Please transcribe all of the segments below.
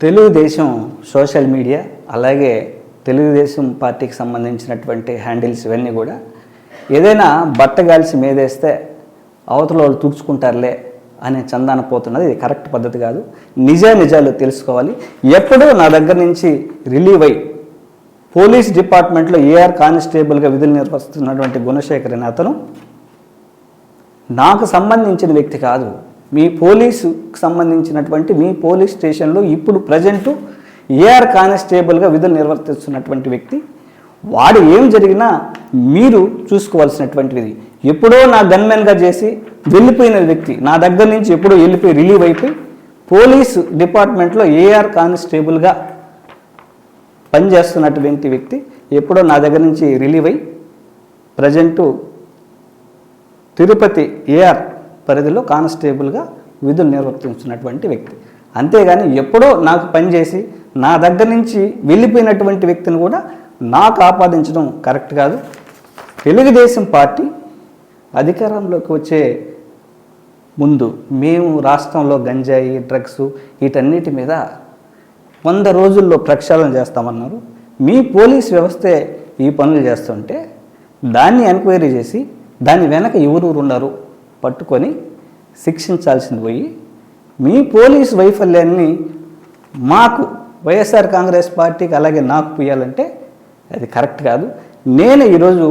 Telugu Desam social media అలాగే తెలుగుదేశం పార్టీకి సంబంధించినటువంటి హ్యాండిల్స్ ఇవన్నీ కూడా ఏదైనా బట్టగాల్సి మీదేస్తే అవతల వాళ్ళు తుడుచుకుంటారులే అనే చందాన పోతున్నది. ఇది కరెక్ట్ పద్ధతి కాదు. నిజాలు తెలుసుకోవాలి. ఎప్పుడూ నా దగ్గర నుంచి రిలీవ్ అయ్యి పోలీస్ డిపార్ట్మెంట్లో ఏఆర్ కానిస్టేబుల్గా విధులు నిర్వహిస్తున్నటువంటి గుణశేఖర్ అనే అతను నాకు సంబంధించిన వ్యక్తి కాదు. మీ పోలీసుకు సంబంధించినటువంటి మీ పోలీస్ స్టేషన్లో ఇప్పుడు ప్రజెంటు ఏఆర్ కానిస్టేబుల్గా విధులు నిర్వర్తిస్తున్నటువంటి వ్యక్తి. వాడు ఏం జరిగినా మీరు చూసుకోవాల్సినటువంటిది. ఎప్పుడో నా గన్మెన్గా చేసి వెళ్ళిపోయిన వ్యక్తి నా దగ్గర నుంచి ఎప్పుడో వెళ్ళిపోయి రిలీవ్ అయిపోయి పోలీసు డిపార్ట్మెంట్లో ఏఆర్ కానిస్టేబుల్గా పనిచేస్తున్నటువంటి వ్యక్తి ఎప్పుడో నా దగ్గర నుంచి రిలీవ్ అయ్యి ప్రజెంటు తిరుపతి ఏఆర్ పరిధిలో కానిస్టేబుల్గా విధులు నిర్వర్తించున్నటువంటి వ్యక్తి. అంతేగాని ఎప్పుడో నాకు పనిచేసి నా దగ్గర నుంచి వెళ్ళిపోయినటువంటి వ్యక్తిని కూడా నాకు ఆపాదించడం కరెక్ట్ కాదు. తెలుగుదేశం పార్టీ అధికారంలోకి వచ్చే ముందు మేము రాష్ట్రంలో గంజాయి డ్రగ్స్ వీటన్నిటి మీద 100 రోజుల్లో ప్రక్షాళన చేస్తామన్నారు. మీ పోలీస్ వ్యవస్థే ఈ పనులు చేస్తుంటే దాన్ని ఎంక్వైరీ చేసి దాని వెనక ఎవరు ఉన్నారు పట్టుకొని శిక్షించాల్సింది పోయి మీ పోలీస్ వైఫల్యాన్ని మాకు వైఎస్ఆర్ కాంగ్రెస్ పార్టీకి అలాగే నాకు పోయాలంటే అది కరెక్ట్ కాదు. నేను ఈరోజు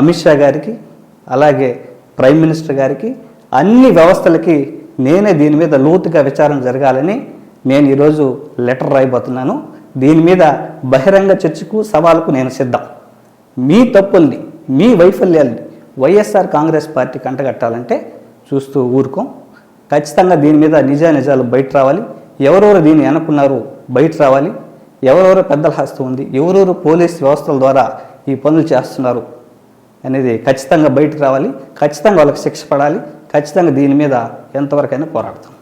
అమిత్ షా గారికి అలాగే ప్రైమ్ మినిస్టర్ గారికి అన్ని వ్యవస్థలకి నేనే దీని మీద లోతుగా విచారణ జరగాలని నేను ఈరోజు లెటర్ రాయబోతున్నాను. దీని మీద బహిరంగ చర్చకు సవాలుకు నేను సిద్ధం. మీ తప్పుల్ని మీ వైఫల్యాల్ని వైఎస్ఆర్ కాంగ్రెస్ పార్టీ కంటగట్టాలంటే చూస్తూ ఊరుకోం. ఖచ్చితంగా దీని మీద నిజాలు బయట రావాలి. ఎవరెవరు దీన్ని అనుకున్నారు బయట రావాలి. ఎవరెవరు పెద్దల హస్తం ఉంది, ఎవరెవరు పోలీస్ వ్యవస్థల ద్వారా ఈ పనులు చేస్తున్నారు అనేది ఖచ్చితంగా బయటకు రావాలి. ఖచ్చితంగా వాళ్ళకి శిక్ష పడాలి. ఖచ్చితంగా దీని మీద ఎంతవరకైనా పోరాడతాం.